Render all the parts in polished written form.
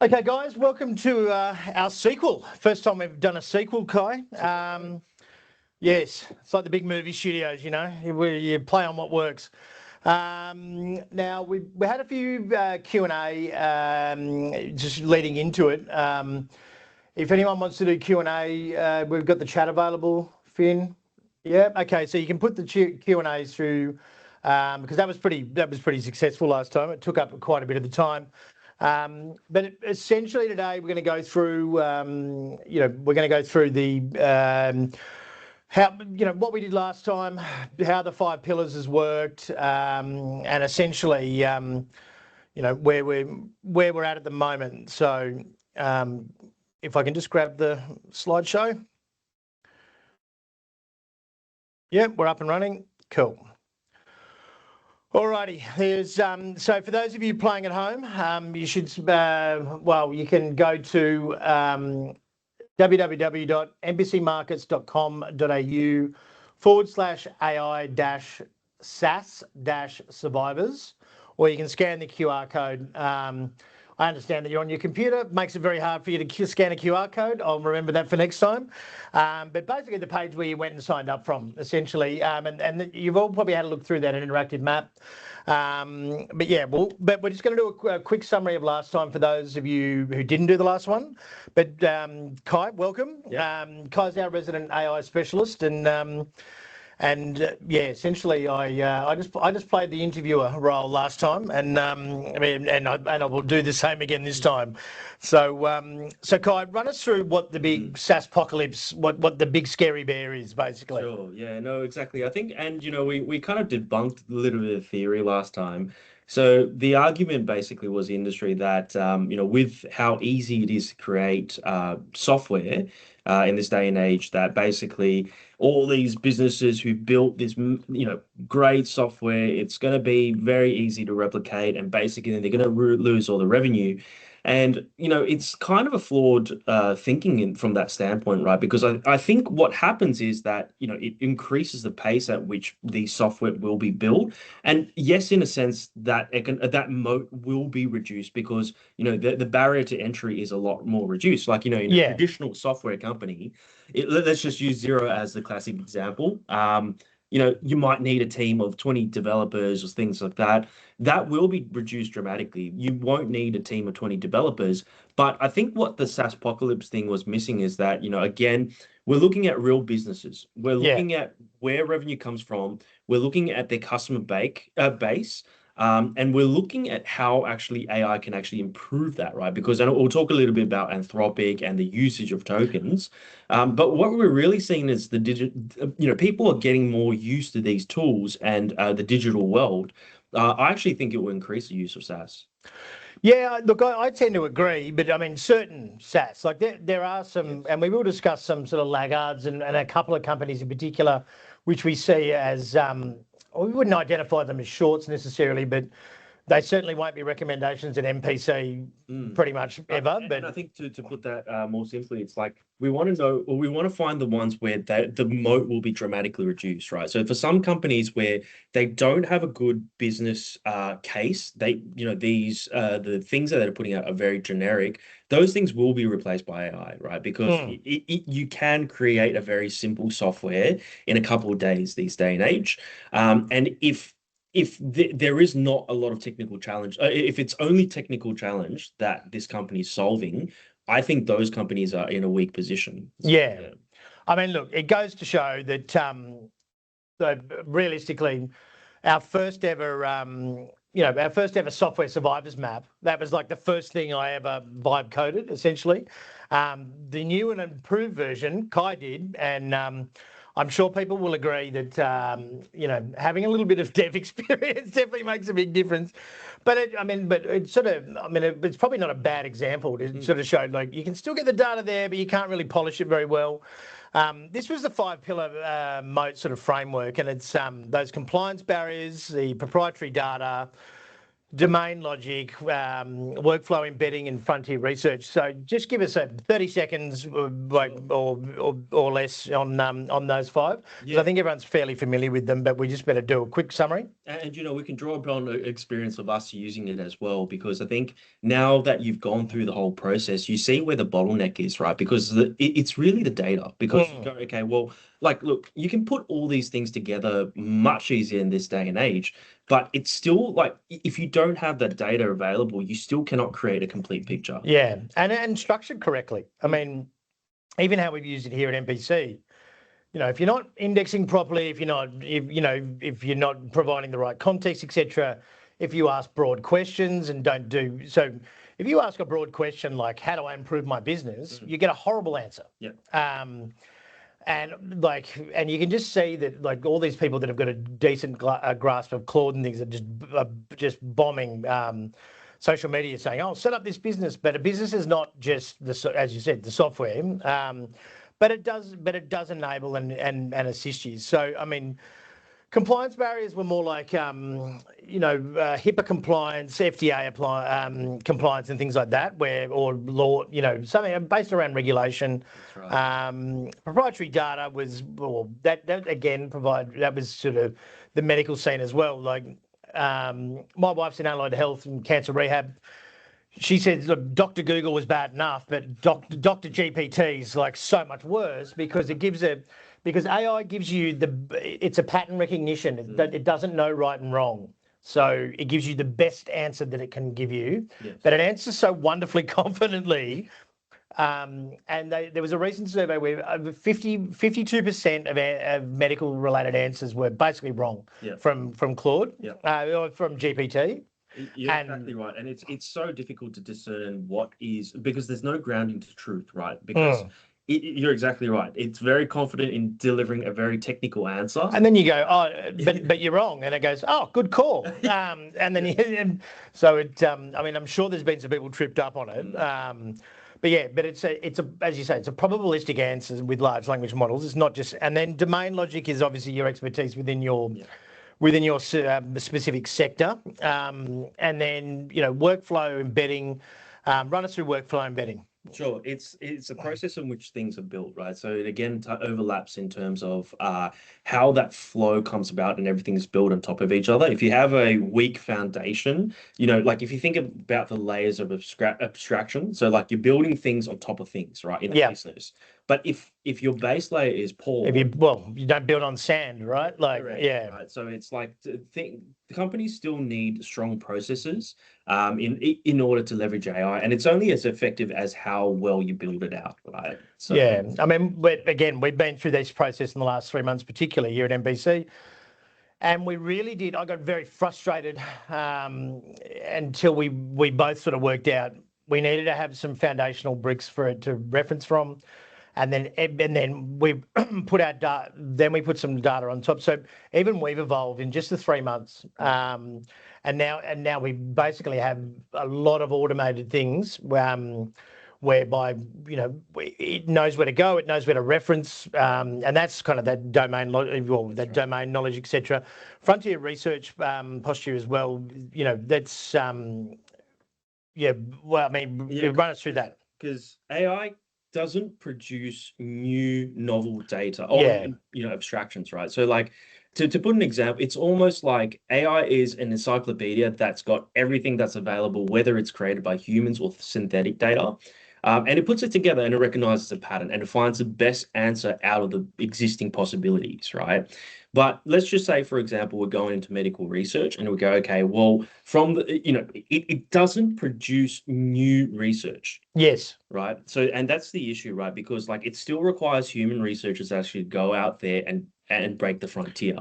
Okay, guys, welcome to our sequel. First time we've done a sequel, Kai. Yes, it's like the big movie studios, where you play on what works. Now, we had a few Q&A just leading into it. If anyone wants to do Q&A, we've got the chat available, Finn. Yeah, okay, so you can put the Q&As through because that was pretty successful last time. It took up quite a bit of the time. But essentially today we're going to go through, the how what we did last time, how the 5 pillars has worked, and essentially where we're at the moment. So if I can just grab the slideshow. Yep, we're up and running. Cool. Alrighty, so for those of you playing at home, you should you can go to www.mpcmarkets.com.au/AI-SaaS-survivors, or you can scan the QR code. I understand that you're on your computer. It makes it very hard for you to scan a QR code. I'll remember that for next time. But basically the page where you went and signed up from, essentially. And you've all probably had a look through that interactive map. But we're just going to do a quick summary of last time for those of you who didn't do the last one. But Kai, welcome. Yeah. Kai's our resident AI specialist, and essentially, I just played the interviewer role last time, and I will do the same again this time. So Kai, run us through what the big SaaS apocalypse, what the big scary bear is, basically. Sure. Yeah. No. Exactly. I think, and we kind of debunked a little bit of theory last time. So the argument basically was the industry that with how easy it is to create software in this day and age, that basically all these businesses who built this great software, it's going to be very easy to replicate, and basically they're going to lose all the revenue. And it's kind of a flawed thinking from that standpoint, right? Because I think what happens is that it increases the pace at which the software will be built, and yes, in a sense that that moat will be reduced because the barrier to entry is a lot more reduced. Like in a traditional software company, let's just use Xero as the classic example. You might need a team of 20 developers or things like that. That will be reduced dramatically. You won't need a team of 20 developers. But I think what the SaaS apocalypse thing was missing is that, again, we're looking at real businesses. We're looking at where revenue comes from. We're looking at their customer base. And we're looking at how actually AI can actually improve that, right? Because we'll talk a little bit about Anthropic and the usage of tokens. But what we're really seeing is people are getting more used to these tools and the digital world. I actually think it will increase the use of SaaS. Yeah, look, I tend to agree, but I mean, certain SaaS, like there are some, and we will discuss some sort of laggards and a couple of companies in particular, which we see as, we wouldn't identify them as shorts necessarily, but they certainly won't be recommendations at MPC pretty much ever. And I think to put that more simply, it's like we want to know, or we want to find the ones where the moat will be dramatically reduced, right? So for some companies where they don't have a good business case, the things that they're putting out are very generic. Those things will be replaced by AI, right? Because you can create a very simple software in a couple of days these day and age, and if there is not a lot of technical challenge, if it's only technical challenge that this company is solving, I think those companies are in a weak position. Yeah. I mean, look, it goes to show that realistically, our first ever software survivors map, that was like the first thing I ever vibe coded, essentially. The new and improved version, Kai did, and I'm sure people will agree that having a little bit of dev experience definitely makes a big difference. But it's probably not a bad example to sort of show, like, you can still get the data there, but you can't really polish it very well. This was the 5-pillar moat sort of framework, and it's those compliance barriers, the proprietary data, domain logic, workflow embedding, and frontier research. So just give us 30 seconds, or less on those five, because I think everyone's fairly familiar with them, but we just better do a quick summary. And we can draw upon the experience of us using it as well, because I think now that you've gone through the whole process, you see where the bottleneck is, right? Because it's really the data. Because you go, okay, well, like, look, you can put all these things together much easier in this day and age, but it's still like, if you don't have that data available, you still cannot create a complete picture. Yeah, and structured correctly. I mean, even how we've used it here at MPC. If you're not indexing properly, if you're not providing the right context, etc., if you ask broad questions and don't do so, if you ask a broad question like "How do I improve my business?" you get a horrible answer. Yeah. And you can just see that like all these people that have got a decent grasp of Claude and things are just bombing social media, saying, "Oh, set up this business," but a business is not just as you said, the software. But it does enable and assist you. So I mean, compliance barriers were more like HIPAA compliance, FDA compliance, and things like that, or law, something based around regulation. That's right. Proprietary data was, that was sort of the medical scene as well. Like my wife's in allied health and cancer rehab. She said, look, Dr. Google was bad enough, but Dr. GPT is like so much worse because because AI gives you it's a pattern recognition. It doesn't know right and wrong. So it gives you the best answer that it can give you, but it answers so wonderfully confidently. And there was a recent survey where over 52% of medical related answers were basically wrong from Claude, or from GPT. You're exactly right, and it's so difficult to discern what is, because there's no grounding to truth, right? Because you're exactly right. It's very confident in delivering a very technical answer, and then you go, "Oh, but you're wrong," and it goes, "Oh, good call." And then so it. I mean, I'm sure there's been some people tripped up on it. But it's as you say, it's a probabilistic answer with large language models. It's not just, and then domain logic is obviously your expertise within your specific sector, and then workflow embedding. Run us through workflow embedding. Sure, it's a process in which things are built, right? So it again overlaps in terms of how that flow comes about and everything's built on top of each other. If you have a weak foundation, like if you think about the layers of abstraction, so like you're building things on top of things, right, in a business. But if your base layer is poor, you don't build on sand, right? Like, correct, right? So it's like the companies still need strong processes in order to leverage AI, and it's only as effective as how well you build it out, right? So I mean, we've been through this process in the last 3 months, particularly here at MPC. And we really did. I got very frustrated until we both sort of worked out we needed to have some foundational bricks for it to reference from. And then we put our data. Then we put some data on top. So even we've evolved in just the 3 months, and now we basically have a lot of automated things, whereby it knows where to go, it knows where to reference, and that's kind of that domain domain knowledge, etc. Frontier research posture as well. That's Well, I mean, run us through that, because AI doesn't produce new novel data or abstractions, right? So like to put an example, it's almost like AI is an encyclopedia that's got everything that's available, whether it's created by humans or synthetic data. And it puts it together and it recognizes a pattern and it finds the best answer out of the existing possibilities, right? But let's just say, for example, we're going into medical research and we go, okay, well, from it doesn't produce new research. Yes. Right. So, and that's the issue, right? Because like it still requires human researchers to actually go out there and break the frontier.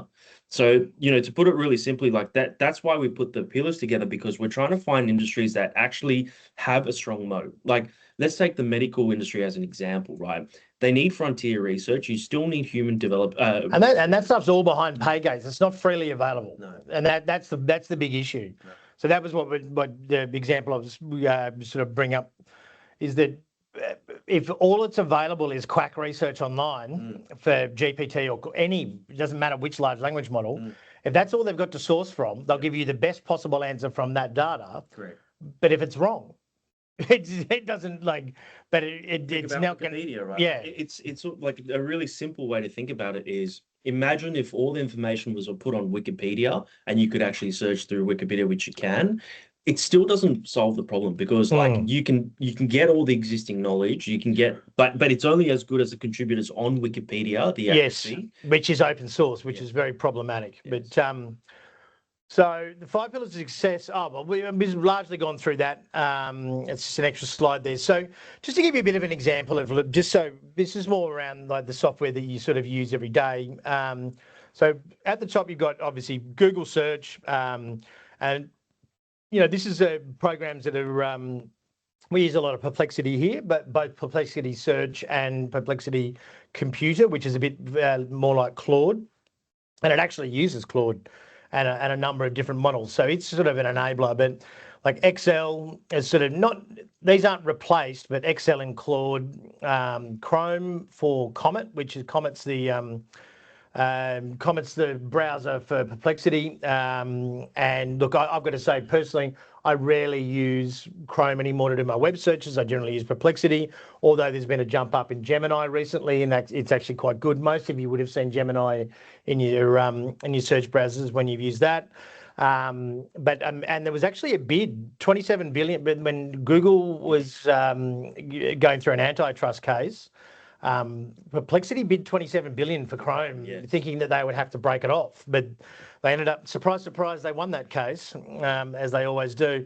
So, to put it really simply like that's why we put the pillars together, because we're trying to find industries that actually have a strong moat. Like, let's take the medical industry as an example, right? They need frontier research. You still need human develop. And that stuff's all behind pay gates. It's not freely available. No. And that's the big issue. No. So that was what the example I was sort of bring up, is that if all it's available is quack research online for GPT or it doesn't matter which large language model, If that's all they've got to source from, they'll give you the best possible answer from that data. Correct. But if it's wrong, it doesn't like. But it's not going to. Right? Yeah. It's like a really simple way to think about it is imagine if all the information was put on Wikipedia and you could actually search through Wikipedia, which you can. It still doesn't solve the problem because like you can get all the existing knowledge, you can get, but it's only as good as the contributors on Wikipedia, the accuracy. Yes, which is open source, which is very problematic. Yes. But so the 5 pillars of success. Oh well, we've largely gone through that. It's just an extra slide there. So just to give you a bit of an example of just so this is more around like the software that you sort of use every day. So at the top you've got obviously Google search, and this is programs that are, we use a lot of Perplexity here, but both Perplexity Search and Perplexity Computer, which is a bit more like Claude, and it actually uses Claude and a number of different models. So it's sort of an enabler, but like Excel is sort of not, these aren't replaced, but Excel and Claude, Chrome for Comet, which is Comet's the browser for Perplexity. And look, I've got to say personally, I rarely use Chrome anymore to do my web searches. I generally use Perplexity, although there's been a jump up in Gemini recently, and it's actually quite good. Most of you would have seen Gemini in your search browsers when you've used that. And there was actually a bid, 27 billion, but when Google was going through an antitrust case. Perplexity bid 27 billion for Chrome, thinking that they would have to break it off, but they ended up, surprise, surprise, they won that case, as they always do.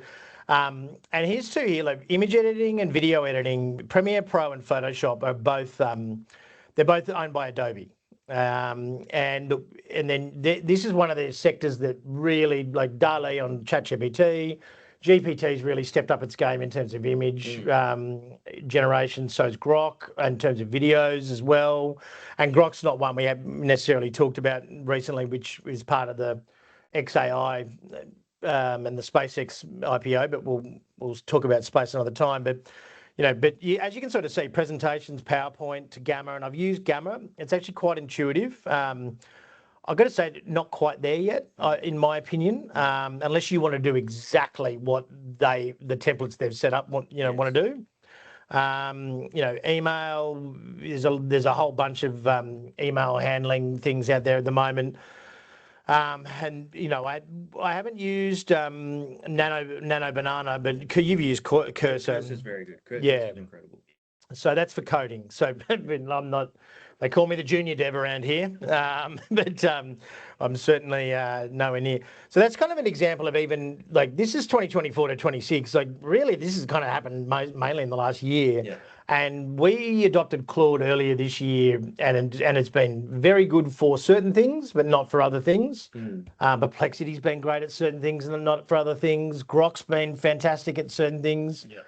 And here's two here, like image editing and video editing. Premiere Pro and Photoshop are both, they're both owned by Adobe. And then this is one of the sectors that really, like DALL-E on ChatGPT, GPT's really stepped up its game in terms of image generation. So is Grok in terms of videos as well. And Grok's not one we have necessarily talked about recently, which is part of the XAI and the SpaceX IPO. But we'll talk about space another time. But as you can sort of see, presentations, PowerPoint, Gamma, and I've used Gamma. It's actually quite intuitive. I've got to say, not quite there yet, in my opinion, unless you want to do exactly what the templates they've set up want to do. Email, there's a whole bunch of email handling things out there at the moment. I haven't used Nano Banana, but you've used Cursor. Cursor's very good. Cursor's incredible. So that's for coding. So I'm not. They call me the junior dev around here, but I'm certainly nowhere near. So that's kind of an example of even like this is 2024 to 26. Like really, this has kind of happened mainly in the last year. Yeah. And we adopted Claude earlier this year, and it's been very good for certain things, but not for other things. Perplexity's been great at certain things and not for other things. Grok's been fantastic at certain things. Yeah.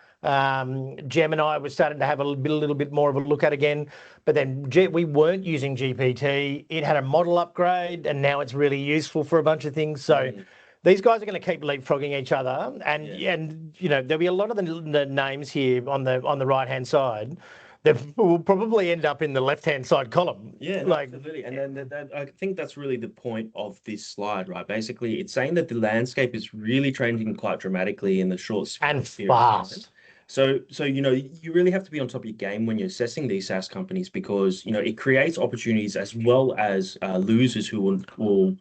Gemini was starting to have a little bit more of a look at again, but then we weren't using GPT. It had a model upgrade, and now it's really useful for a bunch of things. So these guys are going to keep leapfrogging each other, and there'll be a lot of the names here on the right hand side that will probably end up in the left hand side column. Yeah, absolutely. And then I think that's really the point of this slide, right? Basically, it's saying that the landscape is really changing quite dramatically in the short and fast. So you really have to be on top of your game when you're assessing these SaaS companies because it creates opportunities as well as losers who will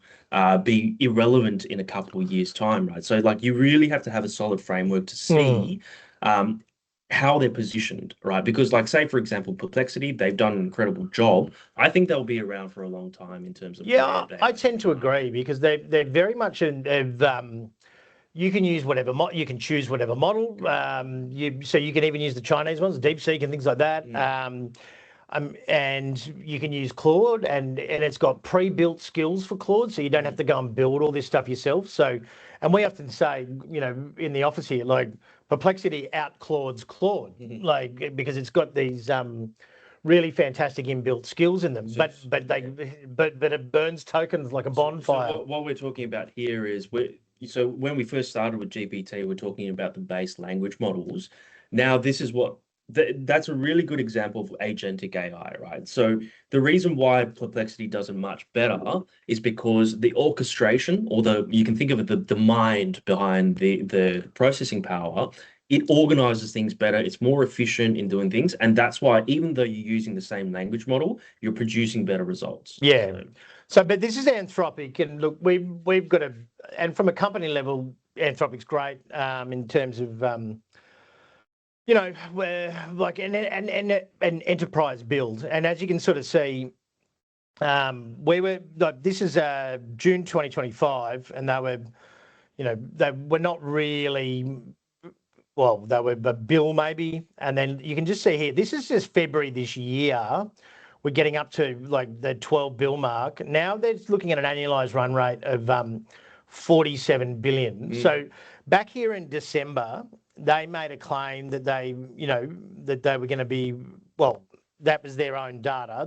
be irrelevant in a couple of years' time, right? So like you really have to have a solid framework to see how they're positioned, right? Because like say for example, Perplexity, they've done an incredible job. I think they'll be around for a long time in terms of I tend to agree because they're very much you can use whatever you can choose whatever model. So you can even use the Chinese ones, DeepSeek and things like that. And you can use Claude, and it's got pre-built skills for Claude, so you don't have to go and build all this stuff yourself. So, and we often say, in the office here, like Perplexity out Claude's Claude, like because it's got these really fantastic inbuilt skills in them, but it burns tokens like a bonfire. So what we're talking about here is so when we first started with GPT, we're talking about the base language models. Now this is what That's a really good example of agentic AI, right? So the reason why Perplexity does it much better is because the orchestration, or you can think of it, the mind behind the processing power, it organizes things better. It's more efficient in doing things, and that's why even though you're using the same language model, you're producing better results. Yeah. So, but this is Anthropic, and look, we've got and from a company level, Anthropic's great in terms of we're like an enterprise build, and as you can sort of see, we were like, this is June 2025, and they were not really. Well, they were a bill maybe, and then you can just see here. This is just February this year. We're getting up to like the 12 bill mark. Now they're looking at an annualized run rate of 47 billion. So back here in December, they made a claim that they were going to be, well, that was their own data,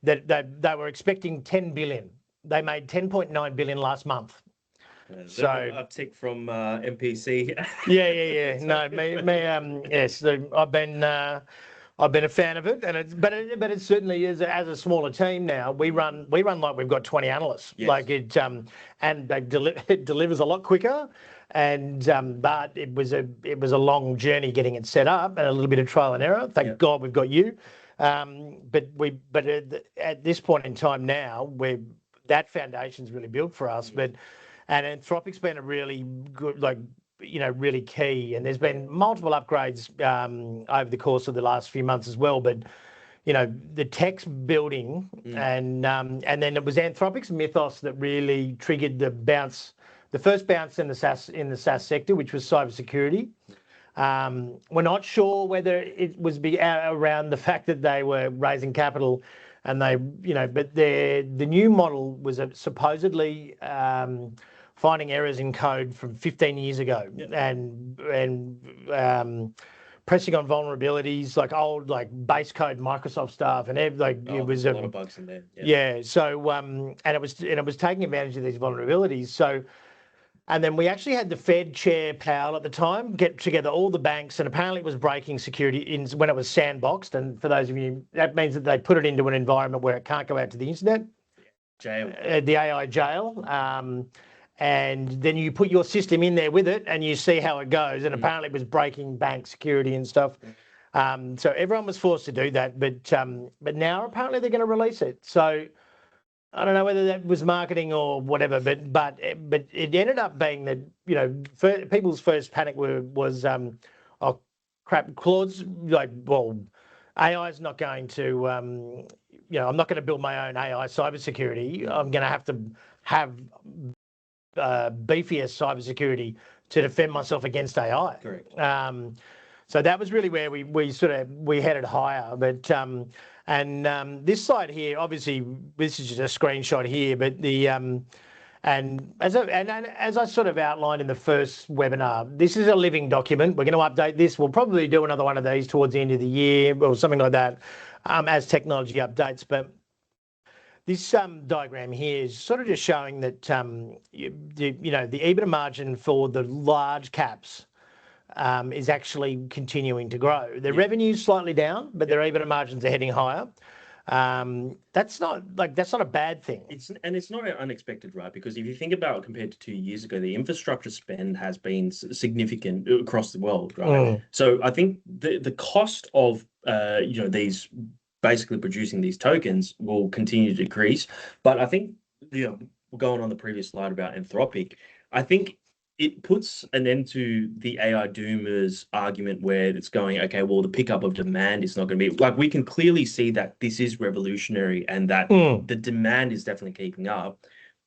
that they were expecting 10 billion. They made 10.9 billion last month. So uptick from MPC. Yeah. No, yes, I've been a fan of it, and but it certainly is. As a smaller team now, we run like we've got 20 analysts. Yes. Like and it delivers a lot quicker, and but it was a long journey getting it set up and a little bit of trial and error. Thank God we've got you, but at this point in time now, that foundation's really built for us. And Anthropic's been a really good, really key. And there's been multiple upgrades over the course of the last few months as well. But the tech's building, and then it was Anthropic's Mythos that really triggered the first bounce in the SaaS sector, which was cybersecurity. We're not sure whether it was around the fact that they were raising capital, and but the new model was supposedly finding errors in code from 15 years ago, and pressing on vulnerabilities, like old base code Microsoft stuff, and it was a lot of bugs in there. Yeah. So and it was taking advantage of these vulnerabilities. So. And then we actually had the Fed chair, Powell, at the time, get together all the banks, and apparently it was breaking security when it was sandboxed. And for those of you, that means that they put it into an environment where it can't go out to the internet. Jail. The AI jail. And then you put your system in there with it, and you see how it goes. And apparently it was breaking bank security and stuff. So everyone was forced to do that. But now apparently they're going to release it. So I don't know whether that was marketing or whatever, but it ended up being that people's first panic was oh crap, Claude's AI is not going to I'm not going to build my own AI cybersecurity. I'm going to have beefier cybersecurity to defend myself against AI. Correct. So that was really where we headed higher, but. And this slide here, obviously, this is just a screenshot here, but and as I sort of outlined in the first webinar, this is a living document. We're going to update this. We'll probably do another one of these towards the end of the year or something like that, as technology updates. But this diagram here is sort of just showing that the EBITDA margin for the large caps is actually continuing to grow. Their revenue's slightly down, but their EBITDA margins are heading higher. That's not a bad thing. It's not unexpected, right? Because if you think about compared to 2 years ago, the infrastructure spend has been significant across the world, right? So I think the cost of these basically producing these tokens will continue to decrease. But I think going on the previous slide about Anthropic, I think it puts an end to the AI doomers argument where it's going, okay, well, the pickup of demand is not going to be like, we can clearly see that this is revolutionary and that the demand is definitely keeping up.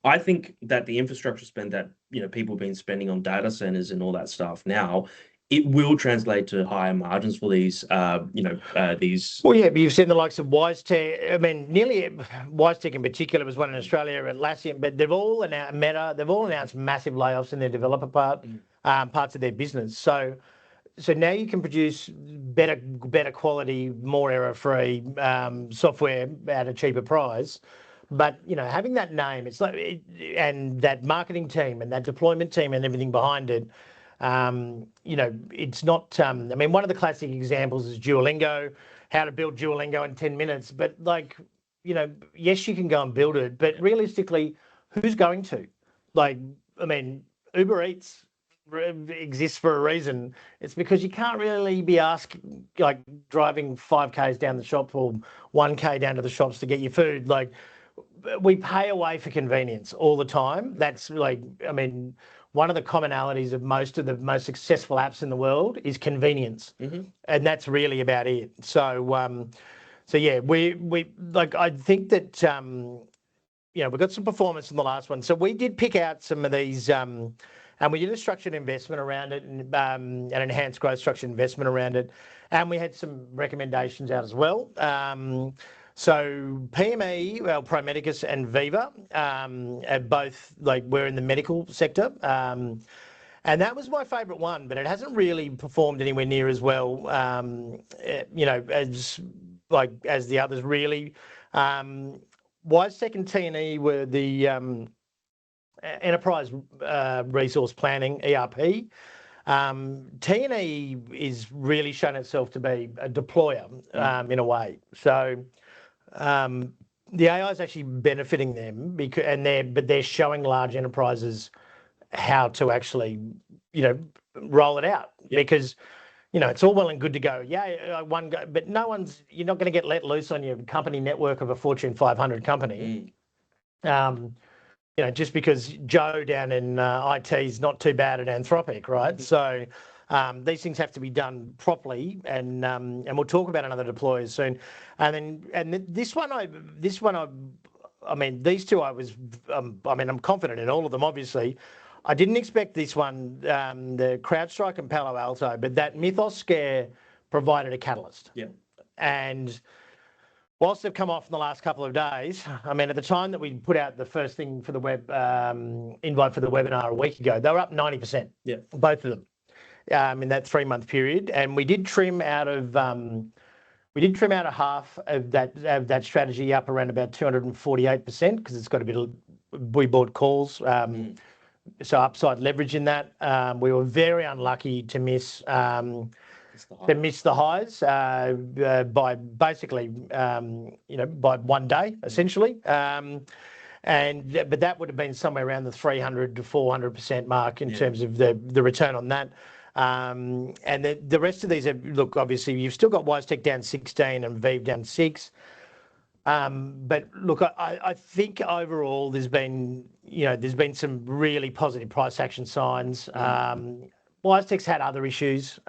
I think that the infrastructure spend that people have been spending on data centers and all that stuff now, it will translate to higher margins for these these. Well, yeah, but you've seen the likes of WiseTech. I mean, nearly WiseTech in particular was one in Australia, Atlassian, but they've all announced Meta. They've all announced massive layoffs in their developer parts of their business. So now you can produce better quality, more error-free software at a cheaper price. But having that name, it's like and that marketing team and that deployment team and everything behind it. It's not. I mean, one of the classic examples is Duolingo. How to build Duolingo in 10 minutes, but yes, you can go and build it, but realistically, who's going to? I mean, Uber Eats exists for a reason. It's because you can't really be asked, driving 5Ks down the shop or 1K down to the shops to get your food. We pay away for convenience all the time. That's one of the commonalities of most of the most successful apps in the world is convenience, and that's really about it. So yeah, I think that we got some performance in the last one. So we did pick out some of these, and we did a structured investment around it, and an enhanced growth structured investment around it, and we had some recommendations out as well. So PME, Pro Medicus and Viva, both we're in the medical sector, and that was my favourite one, but it hasn't really performed anywhere near as well, as the others really. WiseTech and T&E were the enterprise resource planning ERP. T&E is really shown itself to be a deployer in a way. So the AI is actually benefiting them but they're showing large enterprises how to actually, roll it out because, it's all well and good to go. Yeah, one go, but you're not going to get let loose on your company network of a Fortune 500 company. Just because Joe down in IT is not too bad at Anthropic, right? So these things have to be done properly, and we'll talk about another deployer soon. These two I'm confident in all of them, obviously. I didn't expect this one, the CrowdStrike and Palo Alto, but that Mythos scare provided a catalyst. Yeah. And whilst they've come off in the last couple of days, at the time that we put out the first thing for the web invite for the webinar a week ago, they were up 90%. Yeah. Both of them. In that 3-month period, and we did trim out of half of that strategy up around about 248% because it's got a bit of we bought calls, so upside leverage in that. We were very unlucky to miss the highs by basically by 1 day essentially. But that would have been somewhere around the 300 to 400% mark in terms of the return on that. And the rest of these are, look, obviously you've still got WiseTech down 16 and Vive down 6. But look, I think overall there's been some really positive price action signs. WiseTech's had other issues.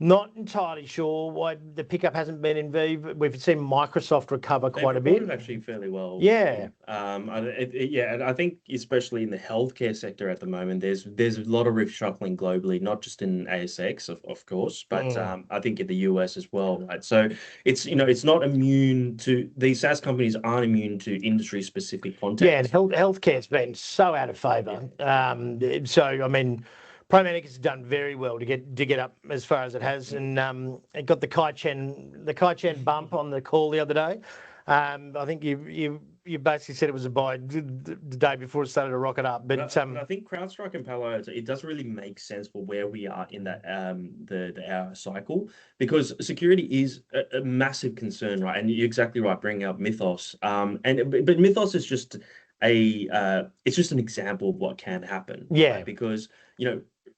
Not entirely sure why the pickup hasn't been in Vive. We've seen Microsoft recover quite a bit. Actually fairly well. Yeah. And I think especially in the healthcare sector at the moment, there's a lot of reshuffling globally, not just in ASX, of course, but I think in the US as well. Right? So it's not immune to these SaaS companies aren't immune to industry specific context. Yeah, and healthcare's been so out of favour. Pro Medicus has done very well to get up as far as it has, and it got the Kai Chen bump on the call the other day. I think you basically said it was a buy the day before it started to rocket up. But I think CrowdStrike and Palo Alto, it doesn't really make sense for where we are in that the hour cycle, because security is a massive concern, right? And you're exactly right, bringing up Mythos. But Mythos is just it's just an example of what can happen. Yeah. Right? Because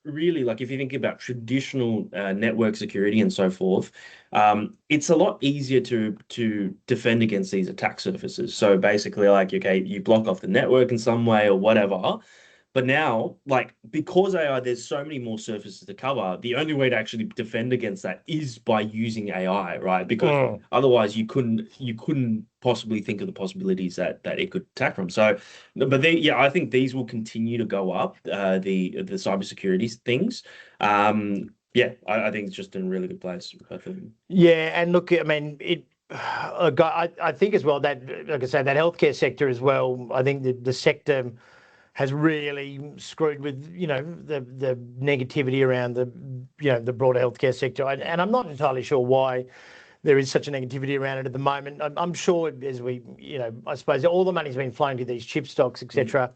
really, if you think about traditional network security and so forth, it's a lot easier to defend against these attack surfaces. So basically, you block off the network in some way or whatever. But now, because AI, there's so many more surfaces to cover, the only way to actually defend against that is by using AI, right? Because otherwise you couldn't possibly think of the possibilities that it could attack from. So, but I think these will continue to go up, the cybersecurity things. I think it's just in a really good place. Yeah, and look, I think as well that, like I said, that healthcare sector as well, I think the sector has really screwed with, the negativity around the broader healthcare sector. And I'm not entirely sure why there is such a negativity around it at the moment. I'm sure as I suppose all the money's been flowing to these chip stocks, etc.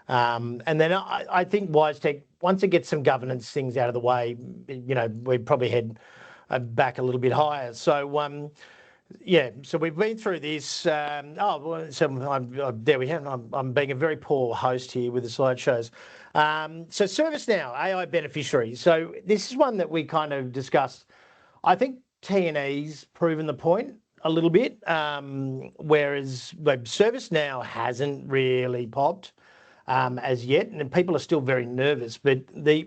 And then I think WiseTech, once it gets some governance things out of the way, we'd probably head back a little bit higher. So, so we've been through this. So there we have. I'm being a very poor host here with the slideshows. So ServiceNow, AI beneficiaries. So this is one that we kind of discussed. I think T&E's proven the point a little bit, whereas ServiceNow hasn't really popped as yet, and people are still very nervous. But they're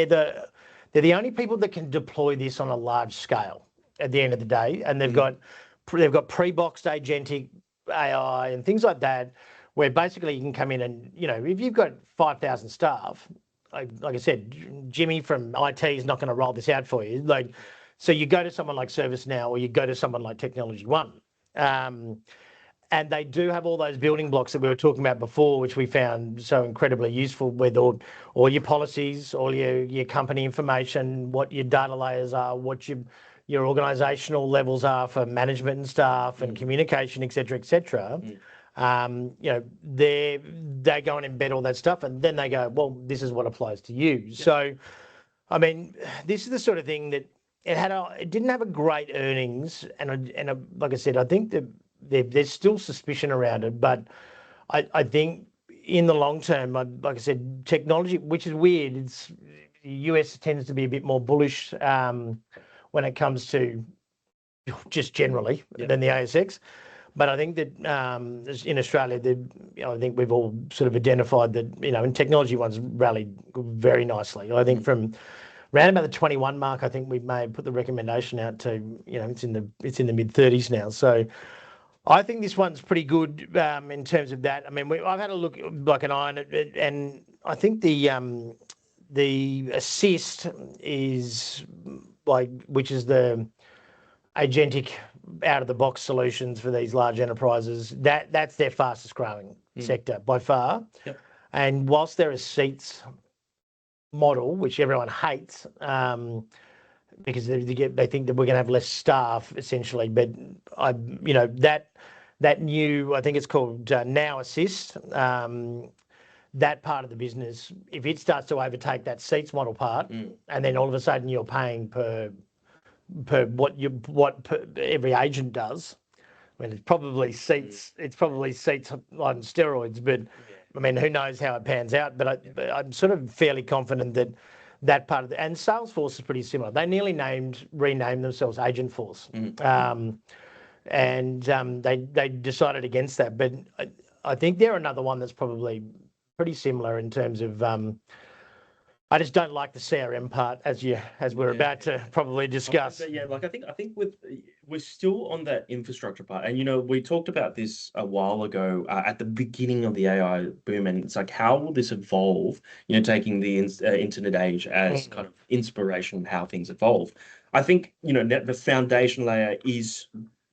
the only people that can deploy this on a large scale at the end of the day, and they've got pre-boxed agentic AI and things like that, where basically you can come in and if you've got 5,000 staff, like I said, Jimmy from IT is not going to roll this out for you. So you go to someone like ServiceNow or you go to someone like TechnologyOne. And they do have all those building blocks that we were talking about before, which we found so incredibly useful, with all your policies, all your company information, what your data layers are, what your organizational levels are for management and staff and communication, et cetera, et cetera. They go and embed all that stuff, and then they go, well, this is what applies to you. Yep. So, I mean, this is the sort of thing that it didn't have a great earnings, and like I said, I think that there's still suspicion around it, but I think in the long term, like I said, technology, which is weird, the US tends to be a bit more bullish when it comes to just generally than the ASX. But I think that in Australia, I think we've all sort of identified that, and TechnologyOne's rallied very nicely. I think from around about the 21 mark, I think we may have put the recommendation out to, it's in the mid 30s now. So I think this one's pretty good in terms of that. I mean, I've had a look like an eye on it, and I think the assist is which is the agentic out of the box solutions for these large enterprises. That's their fastest growing sector by far. Yep. And whilst they're a seats model, which everyone hates, because they think that we're going to have less staff essentially, but that new, I think it's called Now Assist, that part of the business, if it starts to overtake that seats model part, and then all of a sudden you're paying per what every agent does. I mean, it's probably seats on steroids, but I mean, who knows how it pans out? But I'm sort of fairly confident that part of and Salesforce is pretty similar. They nearly renamed themselves Agentforce, and they decided against that. But I think they're another one that's probably pretty similar in terms of. I just don't like the CRM part, as we're about to probably discuss. Yeah, I think we're still on that infrastructure part, and we talked about this a while ago at the beginning of the AI boom, and it's like, how will this evolve? Taking the internet age as kind of inspiration of how things evolve. I think the foundation layer is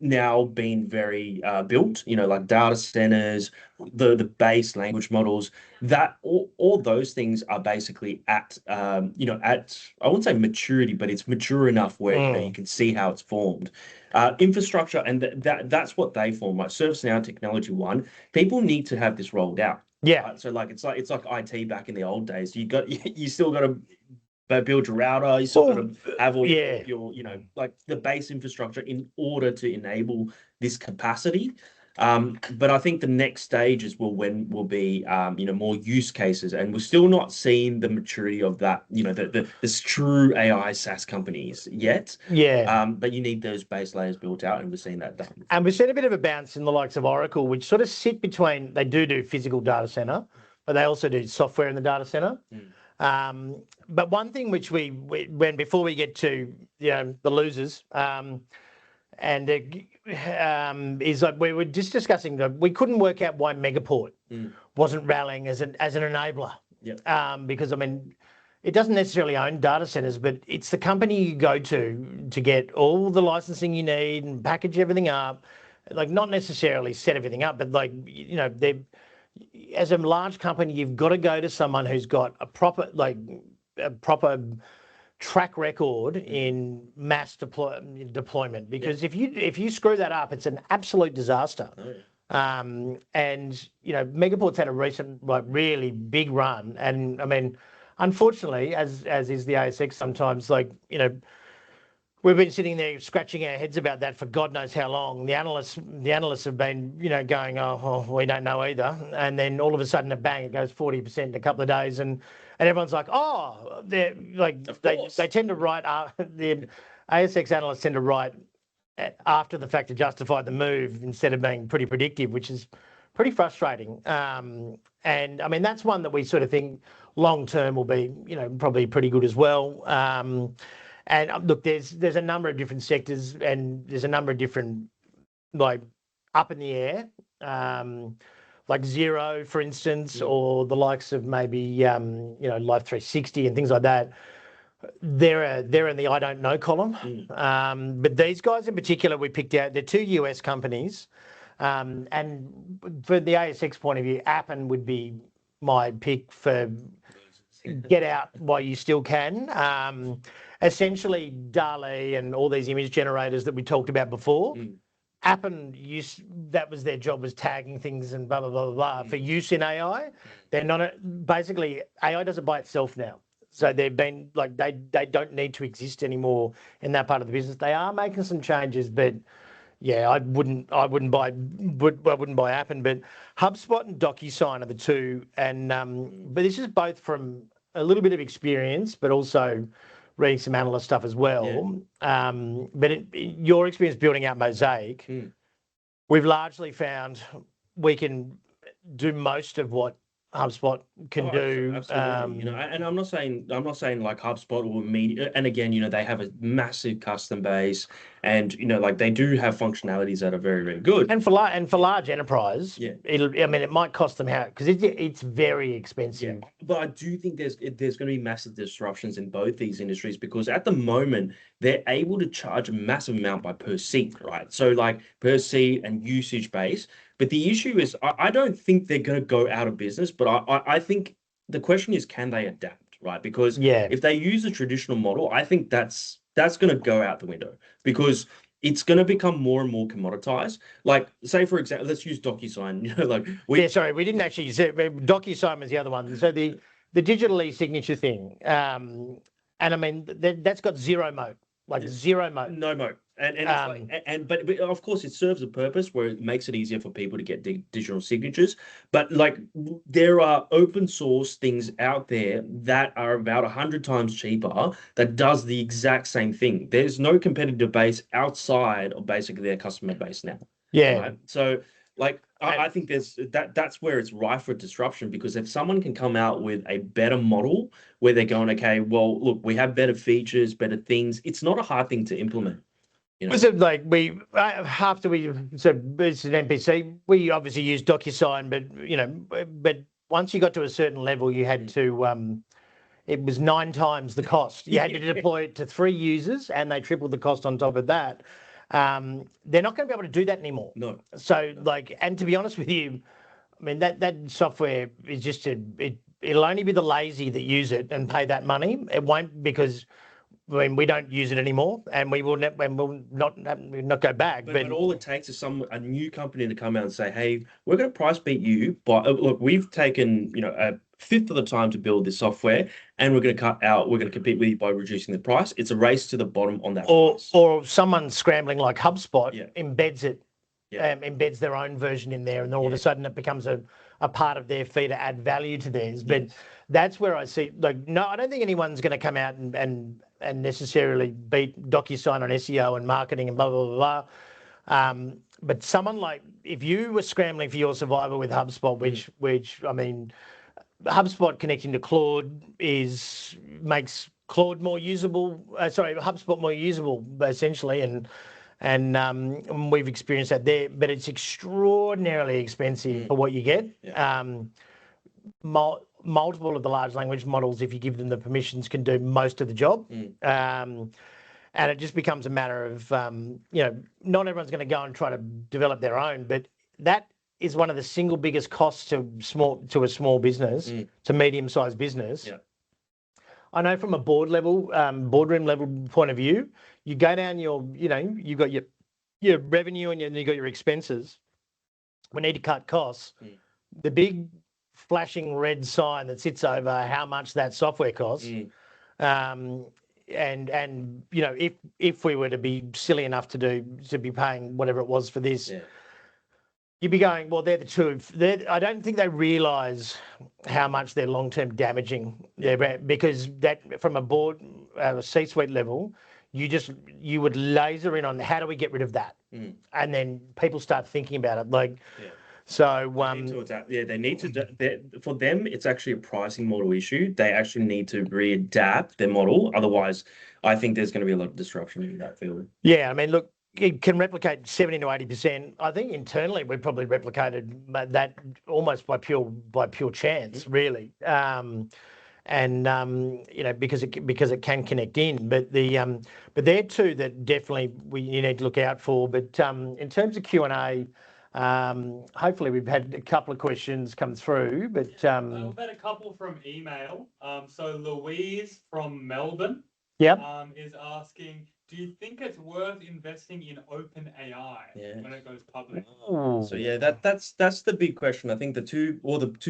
now being very built, like data centers, the base language models, that all those things are basically at I wouldn't say maturity, but it's mature enough where you can see how it's formed. Infrastructure, and that's what they form, like ServiceNow, TechnologyOne. People need to have this rolled out. Yeah. Right? So it's like IT back in the old days. You still got to build your router, you still got to have all your like the base infrastructure in order to enable this capacity. But I think the next stages will be more use cases, and we're still not seeing the maturity of that, this true AI SaaS companies yet. Yeah. But you need those base layers built out, and we're seeing that done. And we've seen a bit of a bounce in the likes of Oracle, which sort of sit between, they do physical data center, but they also do software in the data center. But one thing which before we get to the losers, is like we were just discussing that we couldn't work out why Megaport wasn't rallying as an enabler. Yep. Because I mean, it doesn't necessarily own data centers, but it's the company you go to get all the licensing you need and package everything up, like not necessarily set everything up, but they're. As a large company, you've got to go to someone who's got a proper track record in mass deployment, because if you screw that up, it's an absolute disaster. And Megaport's had a recent really big run, and I mean, unfortunately, as is the ASX sometimes, we've been sitting there scratching our heads about that for God knows how long. The analysts have been, going, oh, we don't know either. And then all of a sudden, bang, it goes 40% in a couple of days, and everyone's like, oh, they're like they tend to write. The ASX analysts tend to write after the fact to justify the move instead of being pretty predictive, which is pretty frustrating. And I mean, that's one that we sort of think long term will be, probably pretty good as well. And look, there's a number of different sectors, and there's a number of different up in the air, like Xero, for instance, or the likes of maybe Life 360 and things like that. They're in the I don't know column. But these guys in particular, we picked out. They're two US companies, and for the ASX point of view, Appen would be my pick for get out while you still can. Essentially, DALL-E and all these image generators that we talked about before, Appen that was their job, was tagging things and blah blah blah blah for use in AI. They're not basically AI does it by itself now. So they've been they don't need to exist anymore in that part of the business. They are making some changes, but yeah, I wouldn't buy Appen, but HubSpot and DocuSign are the two, and but this is both from a little bit of experience, but also reading some analyst stuff as well. Yeah. But your experience building out Mosaic, we've largely found we can do most of what HubSpot can do. Absolutely. And I'm not saying like HubSpot or me. And again, they have a massive custom base, and they do have functionalities that are very, very good. And for large enterprise, it might cost them because it's very expensive. Yeah. But I do think there's going to be massive disruptions in both these industries, because at the moment they're able to charge a massive amount per seat, right? So per seat and usage base. But the issue is, I don't think they're going to go out of business, but I think the question is, can they adapt, right? Because if they use a traditional model, I think that's going to go out the window, because it's going to become more and more commoditized. Say, for example, let's use DocuSign. We didn't actually use it. DocuSign was the other one. So the digital e-signature thing, and I mean, that's got zero moat, zero moat. No moat. But of course it serves a purpose where it makes it easier for people to get digital signatures. But there are open source things out there that are about 100 times cheaper that does the exact same thing. There's no competitive base outside of basically their customer base now. Yeah. Right? So I think that's where it's rife for disruption, because if someone can come out with a better model where they're going, okay, well, look, we have better features, better things, it's not a hard thing to implement. Was it after we said it's an MPC, we obviously used DocuSign, but once you got to a certain level, you had to, it was 9 times the cost. You had to deploy it to 3 users, and they tripled the cost on top of that. They're not going to be able to do that anymore. No. So and to be honest with you, I mean, that software is just it'll only be the lazy that use it and pay that money. It won't, because we don't use it anymore, and we will not go back. But all it takes is a new company to come out and say, "Hey, we're going to price beat you, but look, we've taken a fifth of the time to build this software, and we're going to compete with you by reducing the price." It's a race to the bottom on that. Or someone scrambling like HubSpot embeds it, embeds their own version in there, and all of a sudden it becomes a part of their fee to add value to theirs. But that's where I see, no, I don't think anyone's going to come out and necessarily beat DocuSign on SEO and marketing and blah, blah, blah, blah. But someone if you were scrambling for your survival with HubSpot, which I mean, HubSpot connecting to Claude makes Claude more usable. HubSpot more usable, essentially, and we've experienced that there. But it's extraordinarily expensive for what you get. Multiple of the large language models, if you give them the permissions, can do most of the job. And it just becomes a matter of, not everyone's going to go and try to develop their own, but that is one of the single biggest costs to a small business, to medium-sized business. Yeah. I know from a boardroom level point of view, you go down you've got your revenue and you've got your expenses. we need to cut costs. The big flashing red sign that sits over how much that software costs. And you know, if we were to be silly enough to be paying whatever it was for this, you'd be going, well, they're the two. I don't think they realise how much they're long-term damaging their brand, because that from a board, C-suite level, you would laser in on how do we get rid of that, and then people start thinking about it like. So they need to. For them, it's actually a pricing model issue. They actually need to readapt their model. Otherwise, I think there's going to be a lot of disruption in that field. Yeah, I mean, look, it can replicate 70 to 80%. I think internally we've probably replicated that almost by pure chance, really. You know, because it can connect in. But they're two that definitely you need to look out for. But in terms of Q&A. Hopefully we've had a couple of questions come through, but we've had a couple from email. So Louise from Melbourne is asking, do you think it's worth investing in OpenAI when it goes public? So yeah, that's the big question. I think the two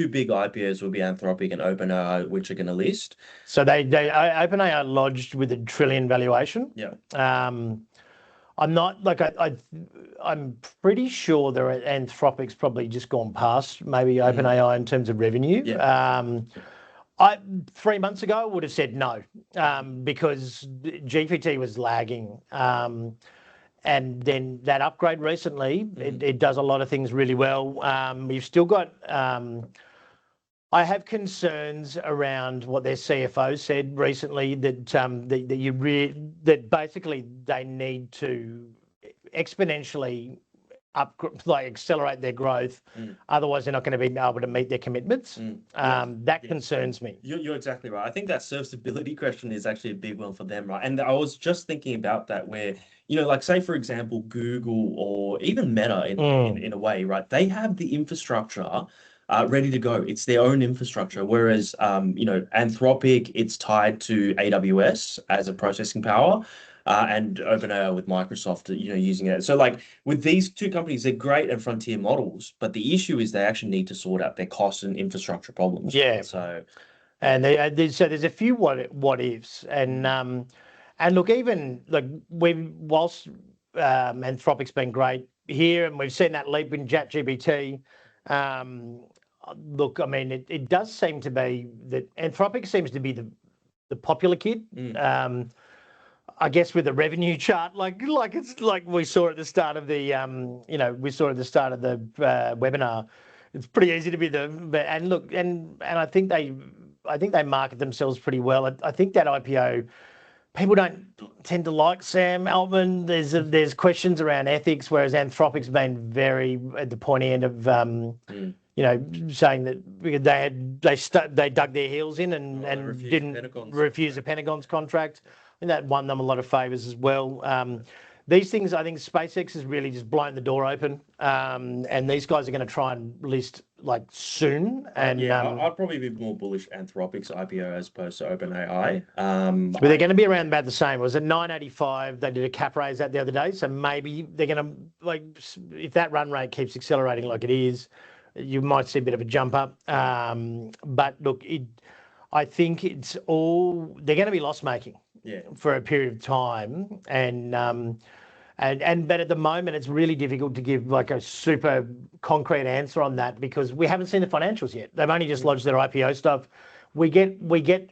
big IPOs will be Anthropic and OpenAI, which are going to list. So OpenAI lodged with a $1 trillion valuation. I'm not like I'm pretty sure Anthropic's probably just gone past maybe OpenAI in terms of revenue. 3 months ago I would have said no, because GPT was lagging, and then that upgrade recently it does a lot of things really well. You've still got. I have concerns around what their CFO said recently that basically they need to exponentially accelerate their growth. Otherwise, they're not going to be able to meet their commitments. That concerns me. You're exactly right. I think that serviceability question is actually a big one for them, right? And I was just thinking about that, where you know, like say for example, Google or even Meta in a way, right? They have the infrastructure. Ready to go. It's their own infrastructure. Whereas, you know, Anthropic, it's tied to AWS as a processing power, and OpenAI with Microsoft, you know, using it. So like with these two companies, they're great at frontier models, but the issue is they actually need to sort out their cost and infrastructure problems. So, and so there's a few what ifs, and look, even like whilst Anthropic's been great here, and we've seen that leap in ChatGPT. Look, I mean, it does seem to be that Anthropic seems to be the popular kid. I guess with the revenue chart, like it's like we saw at the start of the webinar. It's pretty easy to be and look, and I think they market themselves pretty well. I think that IPO. People don't tend to like Sam Altman. There's questions around ethics, whereas Anthropic's been very at the pointy end of you know, saying that they dug their heels in and didn't refuse the Pentagon's contract, and that won them a lot of favors as well. These things, I think SpaceX has really just blown the door open, and these guys are going to try and list like soon. And I'd probably be more bullish Anthropic's IPO as opposed to OpenAI. But they're going to be around about the same. It was at 985. They did a cap raise out the other day, so maybe they're going to, like, if that run rate keeps accelerating like it is, you might see a bit of a jump up. But look, I think it's all they're going to be loss making. For a period of time, but at the moment it's really difficult to give like a super concrete answer on that, because we haven't seen the financials yet. They've only just lodged their IPO stuff. We get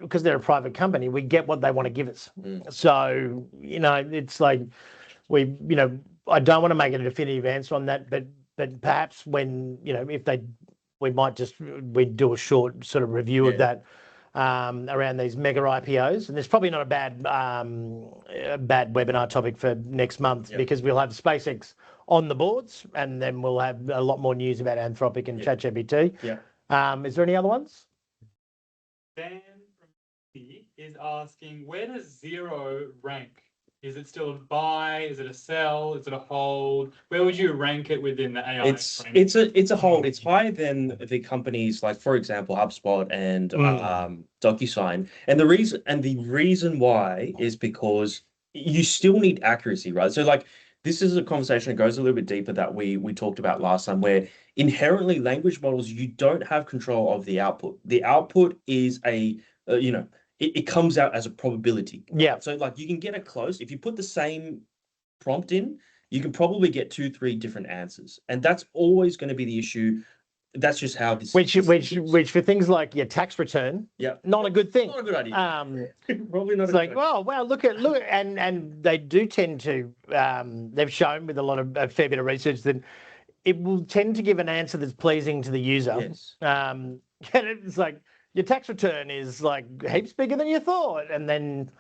because they're a private company, we get what they want to give us. So you know, it's like I don't want to make a definitive answer on that, but perhaps when we'd do a short sort of review of that. Around these mega IPOs, and there's probably not a bad webinar topic for next month, because we'll have SpaceX on the boards, and then we'll have a lot more news about Anthropic and ChatGPT. Is there any other ones? Dan from C is asking, where does Xero rank? Is it still a buy? Is it a sell? Is it a hold? Where would you rank it within the AI? It's a hold. It's higher than the companies like, for example, HubSpot and DocuSign. And the reason why is because you still need accuracy, right? So like this is a conversation that goes a little bit deeper that we talked about last time, where inherently language models, you don't have control of the output. The output is it comes out as a probability. Yeah. So like you can get it close. If you put the same prompt in, you can probably get 2-3 different answers. And that's always going to be the issue. That's just how this which for things like your tax return, not a good thing. Not a good idea. Probably not. It's like, well, look at and they do tend to. They've shown with a fair bit of research that it will tend to give an answer that's pleasing to the user. Yes. And it's like your tax return is like heaps bigger than you thought, and then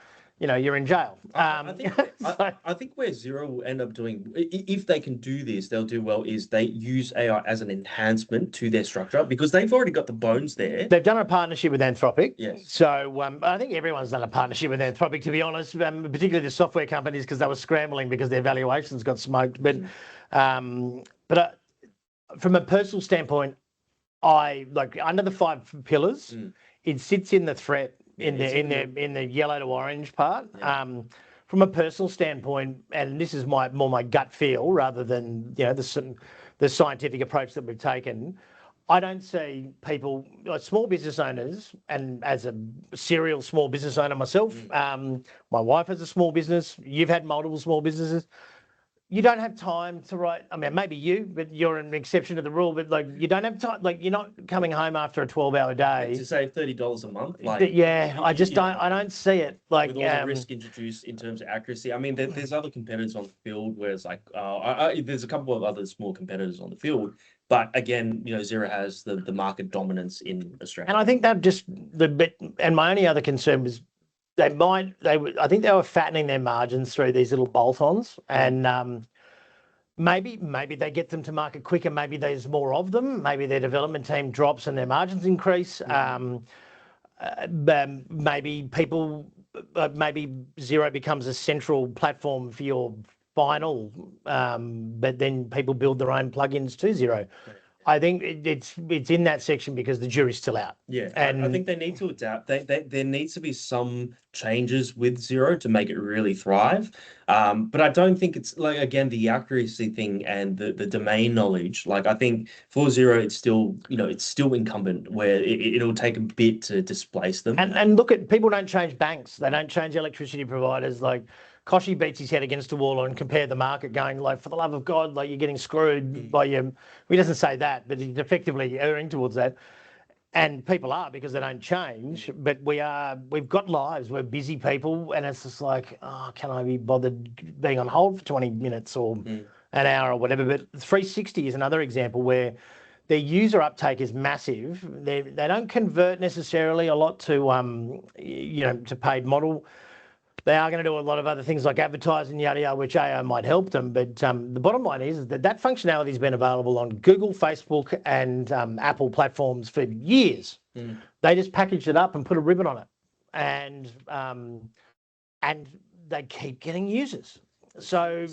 you're in jail. I think where Xero will end up doing, if they can do this, they'll do well, is they use AI as an enhancement to their structure because they've already got the bones there. They've done a partnership with Anthropic. Yes. So I think everyone's done a partnership with Anthropic, to be honest, particularly the software companies, because they were scrambling because their valuations got smoked. But from a personal standpoint, I like under the 5 pillars, it sits in the threat. In the yellow to orange part. Yeah. From a personal standpoint, and this is more my gut feel rather than the scientific approach that we've taken, I don't see people like small business owners, and as a serial small business owner myself, my wife has a small business. You've had multiple small businesses. You don't have time to write. I mean, maybe you, but you're an exception to the rule. But like, you don't have time. Like, you're not coming home after a 12-hour day to save $30 a month. Like, I just don't. I don't see it. Like, with all the risk introduced in terms of accuracy. I mean, there's other competitors on the field where it's like, there's a couple of other small competitors on the field. But again, Xero has the market dominance in Australia. And I think that just and my only other concern was. I think they were fattening their margins through these little bolt-ons, and maybe they get them to market quicker. Maybe there's more of them. Maybe their development team drops and their margins increase. Maybe Xero becomes a central platform for your final, but then people build their own plugins to Xero. I think it's in that section because the jury's still out. Yeah, and I think they need to adapt. There needs to be some changes with Xero to make it really thrive. But I don't think it's like, again, the accuracy thing and the domain knowledge. Like, I think for Xero, it's still incumbent where it'll take a bit to displace them. And look at people don't change banks. They don't change electricity providers. Like, Koshy beats his head against a wall and compare the market, going like, for the love of God, like, you're getting screwed by your. He doesn't say that, but he's effectively erring towards that. And people are, because they don't change. But we've got lives. We're busy people, and it's just like, oh, can I be bothered being on hold for 20 minutes or an hour or whatever? But 360 is another example where their user uptake is massive. They don't convert necessarily a lot to to paid model. They are going to do a lot of other things like advertising, yada yada, which AI might help them. But the bottom line is that functionality has been available on Google, Facebook, and Apple platforms for years. They just packaged it up and put a ribbon on it, and they keep getting users. So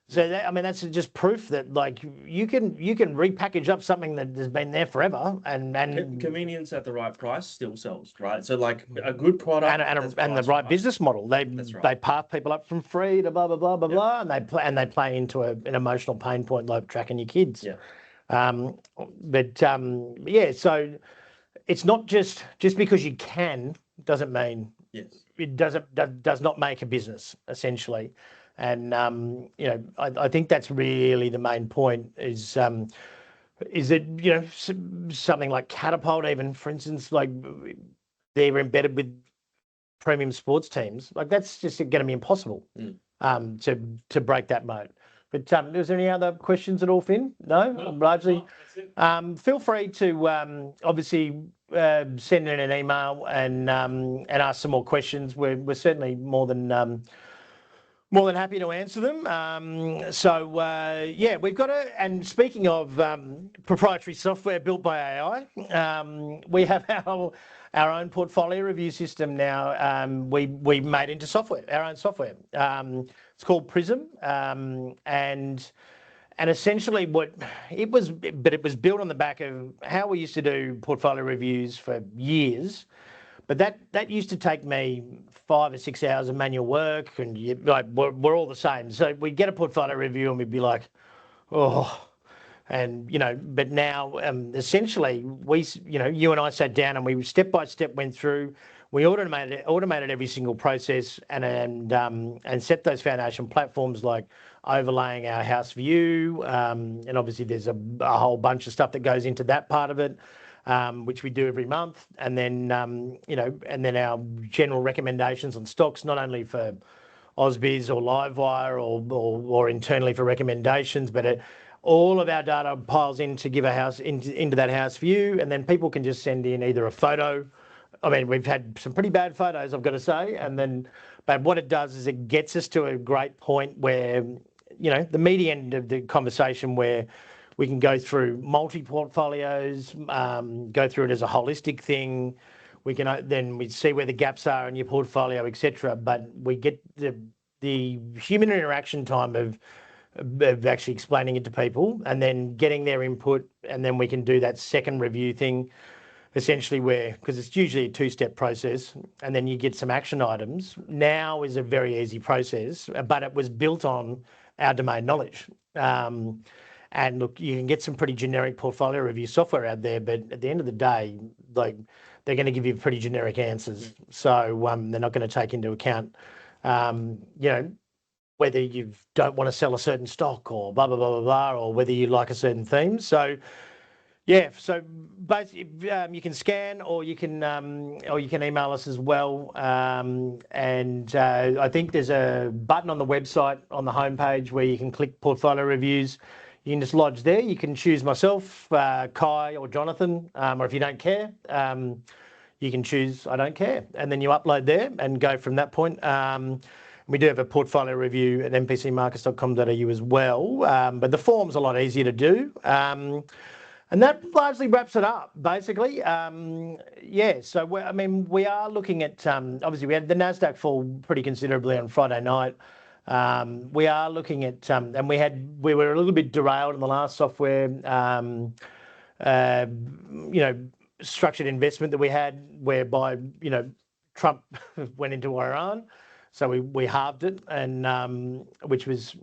that's just proof that like you can repackage up something that has been there forever, and convenience at the right price still sells, right? So like a good product and the right business model. They path people up from free to blah blah blah blah blah, and they play into an emotional pain point like tracking your kids. So it's not just because you can doesn't mean it does not make a business essentially. And I think that's really the main point is that something like Catapult, even for instance, like they're embedded with premium sports teams, like that's just going to be impossible to break that mode. But is there any other questions at all, Finn? No, largely. Feel free to obviously send in an email and ask some more questions. We're certainly more than happy to answer them. We've got and speaking of proprietary software built by AI, we have our own portfolio review system now. We made into software, our own software. It's called Prism, and essentially it was built on the back of how we used to do portfolio reviews for years. But that used to take me 5 or 6 hours of manual work, and we're all the same. So we'd get a portfolio review and we'd be like, oh, and but now essentially you and I sat down and we step by step went through. We automated every single process and set those foundation platforms like overlaying our house view, and obviously there's a whole bunch of stuff that goes into that part of it, which we do every month, and then and then our general recommendations on stocks, not only for Ausbiz or Livewire or internally for recommendations, but all of our data piles in to give into that house view, and then people can just send in either a photo. I mean, we've had some pretty bad photos, I've got to say, but what it does is it gets us to a great point where, the meaty end of the conversation where we can go through multi-portfolios, go through it as a holistic thing. We can then we see where the gaps are in your portfolio, etc. But we get the human interaction time of actually explaining it to people and then getting their input, and then we can do that second review thing, essentially because it's usually a 2-step process, and then you get some action items. Now is a very easy process, but it was built on our domain knowledge. And look, you can get some pretty generic portfolio review software out there, but at the end of the day, like, they're going to give you pretty generic answers. So they're not going to take into account, whether you don't want to sell a certain stock or blah, blah, blah, blah, blah, or whether you like a certain theme. So, yeah, so basically, you can scan or you can email us as well. And I think there's a button on the website on the homepage where you can click portfolio reviews. You can just lodge there. You can choose myself, Kai, or Jonathan, or if you don't care, you can choose I don't care, and then you upload there and go from that point. We do have a portfolio review at mpcmarkets.com.au as well, but the form's a lot easier to do. And that largely wraps it up, basically. So we are looking at, obviously we had the NASDAQ fall pretty considerably on Friday night. We are looking at, and we were a little bit derailed in the last software, structured investment that we had, whereby, Trump went into Iran. So we halved it, and which was,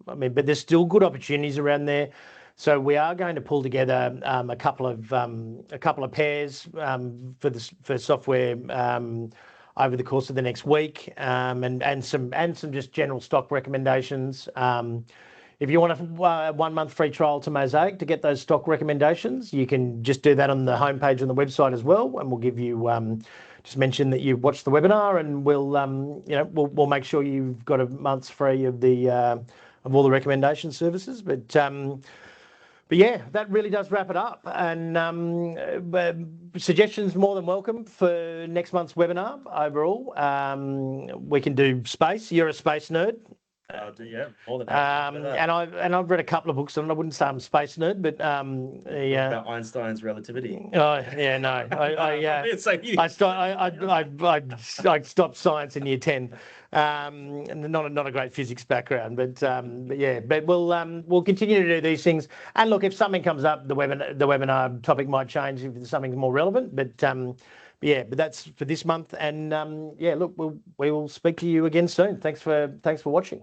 but there's still good opportunities around there. So we are going to pull together a couple of pairs for software over the course of the next week, and some just general stock recommendations. If you want a 1 month free trial to Mosaic to get those stock recommendations, you can just do that on the homepage on the website as well, and we'll give you just mention that you've watched the webinar, and we'll make sure you've got a month's free of all the recommendation services. But yeah, that really does wrap it up. And suggestions more than welcome for next month's webinar overall. We can do space. You're a space nerd. Yeah, more than happy. And I've read a couple of books, and I wouldn't say I'm a space nerd, but about Einstein's relativity. Oh yeah, no, I stopped science in year 10. Not a great physics background, but we'll continue to do these things. And look, if something comes up, the webinar topic might change if there's something more relevant. But that's for this month. And look, we will speak to you again soon. Thanks for watching.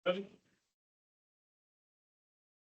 Good.